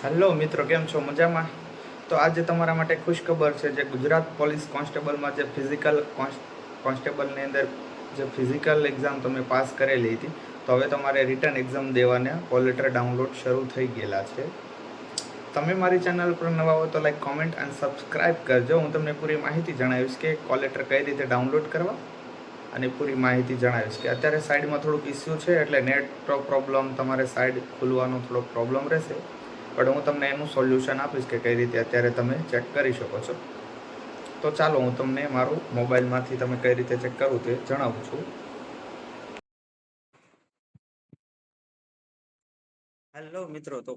Hello મિત્રો, કેમ છો? મજામાં? તો આજે તમારા માટે ખુશ ખબર છે. જે ગુજરાત પોલીસ કોન્સ્ટેબલમાં જે ફિઝિકલ કોન્સ્ટેબલની અંદર જે ફિઝિકલ એક્ઝામ તમે પાસ કરેલી હતી, તો હવે તમારે રિટર્ન એક્ઝામ દેવાના કોલ લેટર ડાઉનલોડ શરૂ થઈ ગયેલા છે. તમે મારી ચેનલ પર નવા હો તો લાઈક, કોમેન્ટ અને સબસ્ક્રાઈબ કરજો. હું તમને પૂરી માહિતી જણાવીશ કે કોલ લેટર કઈ રીતે ડાઉનલોડ કરવા અને પૂરી માહિતી જણાવીશ કે અત્યારે સાઈડમાં થોડુંક ઇસ્યુ છે, એટલે નેટ પ્રોબ્લેમ, તમારે સાઈડ ખુલવાનો થોડોક પ્રોબ્લેમ રહેશે. પણ હું તમને એનું સોલ્યુશન આપીશ કે કઈ રીતે અત્યારે તમે ચેક કરી શકો છો. તો ચાલો હું તમને મારું મોબાઈલમાંથી તમે કઈ રીતે ચેક કરવું તે જણાવું છું. હેલો મિત્રો, તો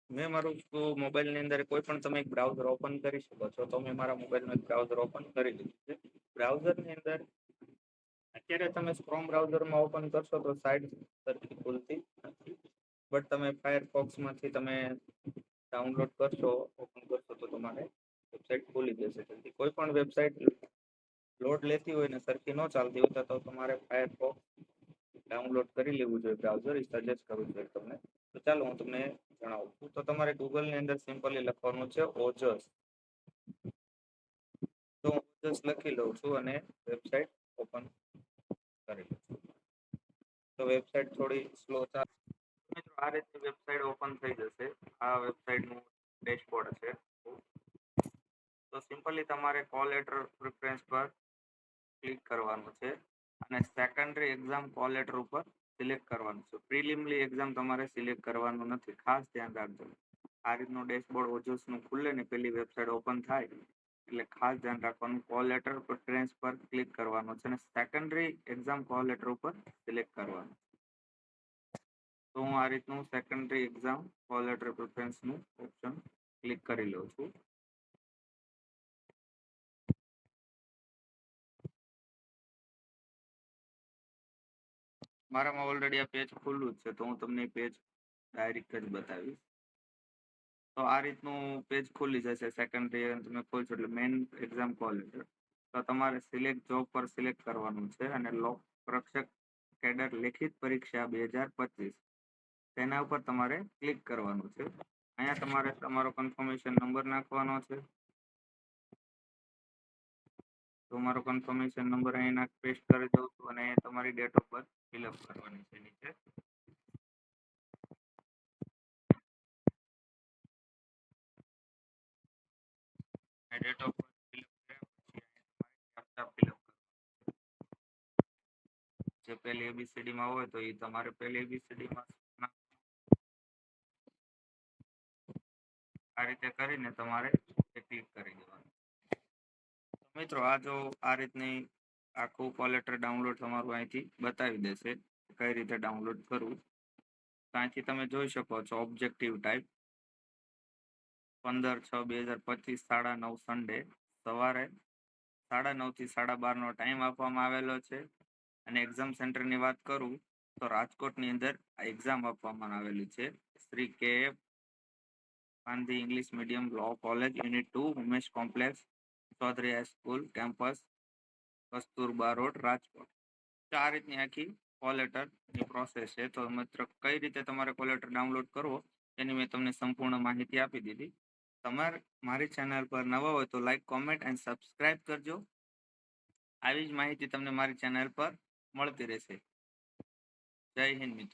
મેં મારું મોબાઈલની અંદર કોઈ પણ તમે એક બ્રાઉઝર ઓપન કરી શકો છો. તો મેં મારા મોબાઈલમાં એક બ્રાઉઝર ઓપન કરી દીધું છે. બ્રાઉઝરની અંદર અત્યારે તમે ક્રોમ બ્રાઉઝરમાં ઓપન કરશો તો સાઈડ સરખી ખુલતી નથી, બટ તમે ફાયરફોક્સમાંથી તમે ડાઉનલોડ કરશો, ઓપન કરશો તો તમારે વેબસાઇટ ખુલી જશે. તેથી કોઈ પણ વેબસાઇટ લોડ લેતી હોય ને સરખી ન ચાલતી હોય તો તમારે ફાયરફોક્સ ડાઉનલોડ કરી લેવું જોઈએ. બ્રાઉઝર સજેસ્ટ કરું છું તમને. તો ચાલો હું તમને જણાવું છું. તો તમારે ગૂગલની અંદર સિમ્પલી લખવાનું છે ઓજસ. તો હું ઓજસ લખી લઉં છું અને વેબસાઇટ ઓપન કરી લઉં છું. તો વેબસાઇટ થોડી સ્લો ચાલે. મિત્રો, આ રીતે વેબસાઇટ ઓપન થઈ જશે. આ વેબસાઇટનું ડેશબોર્ડ છે. તો સિમ્પલી તમારે કોલ લેટર પ્રિફરન્સ પર ક્લિક કરવાનું છે અને સેકન્ડરી એક્ઝામ કોલ લેટર ઉપર સિલેક્ટ કરવાનું છે. પ્રિલિમરી એક્ઝામ તમારે સિલેક્ટ કરવાનું નથી, ખાસ ધ્યાન રાખજો. આ રીતનું ડેશબોર્ડ ઓજસનું ખુલે ને પેલી વેબસાઇટ ઓપન થાય એટલે ખાસ ધ્યાન રાખવાનું. કોલ લેટર પ્રિફરન્સ પર ક્લિક કરવાનું છે અને સેકન્ડરી એક્ઝામ કોલ લેટર ઉપર સિલેક્ટ કરવાનું. તો હું આ રીતનું સેકન્ડરી એક્ઝામ કોલ લેટર પ્રિફરન્સનું ઓપ્શન ક્લિક કરી લઉં છું. મારામાં ઓલરેડી આ પેજ ખુલ્લું જ છે, તો હું તમને પેજ ડાયરેક્ટ જ બતાવીશ. તો આ રીતનું પેજ ખુલી જશે. સેકન્ડરી તમે ખોલશો એટલે મેઇન એક્ઝામ કોલ લેટર. તો તમારે સિલેક્ટ જોબ પર સિલેક્ટ કરવાનું છે અને લોક રક્ષક કેડર લેખિત પરીક્ષા 2025 તેના ઉપર તમારે ક્લિક કરવાનું છે. અહીંયા તમારે તમારો કન્ફર્મેશન નંબર નાખવાનો છે. તો મારો કન્ફર્મેશન નંબર અહીંયા પેસ્ટ કરી દઉં છું અને તમારી ડેટ ઓફ બર્થ ફિલઅપ કરવાની છે નીચે. ડેટ ઓફ બર્થ ફિલઅપ કર્યા પછી તમારે ફિલઅપ જે પહેલી ABCD માં હોય તો એ તમારે પહેલી ABCD માં આ રીતે કરીને તમારે ક્લિક કરી દેવાનું. મિત્રો, આ રીતની આખું કોલ લેટર ડાઉનલોડ તમારું અહીંથી બતાવી દેશે કઈ રીતે ડાઉનલોડ કરવું. તો અહીંથી તમે જોઈ શકો છો ઓબ્જેક્ટિવ ટાઈપ 15/6/2025 9:30 સન્ડે સવારે 9:30 થી 12:30 નો ટાઈમ આપવામાં આવેલો છે. અને એક્ઝામ સેન્ટરની વાત કરું તો રાજકોટની અંદર આ એક્ઝામ આપવામાં આવેલી છે. Shri KF Gandhi English medium law college unit 2 Umesh complex Chaudhary high school campus Kasturba road Rajkot. તો આ રીતની આખી કોલ લેટરની પ્રોસેસ છે. તો મિત્ર, કઈ રીતે તમારે કોલ લેટર ડાઉનલોડ કરવો એની મેં તમને સંપૂર્ણ માહિતી આપી દીધી. તમારે મારી ચેનલ પર નવા હોય તો લાઈક, કોમેન્ટ અને સબસ્ક્રાઈબ કરજો. આવી જ માહિતી તમને મારી ચેનલ પર મળતી રહેશે. જય હિન્દ મિત્રો.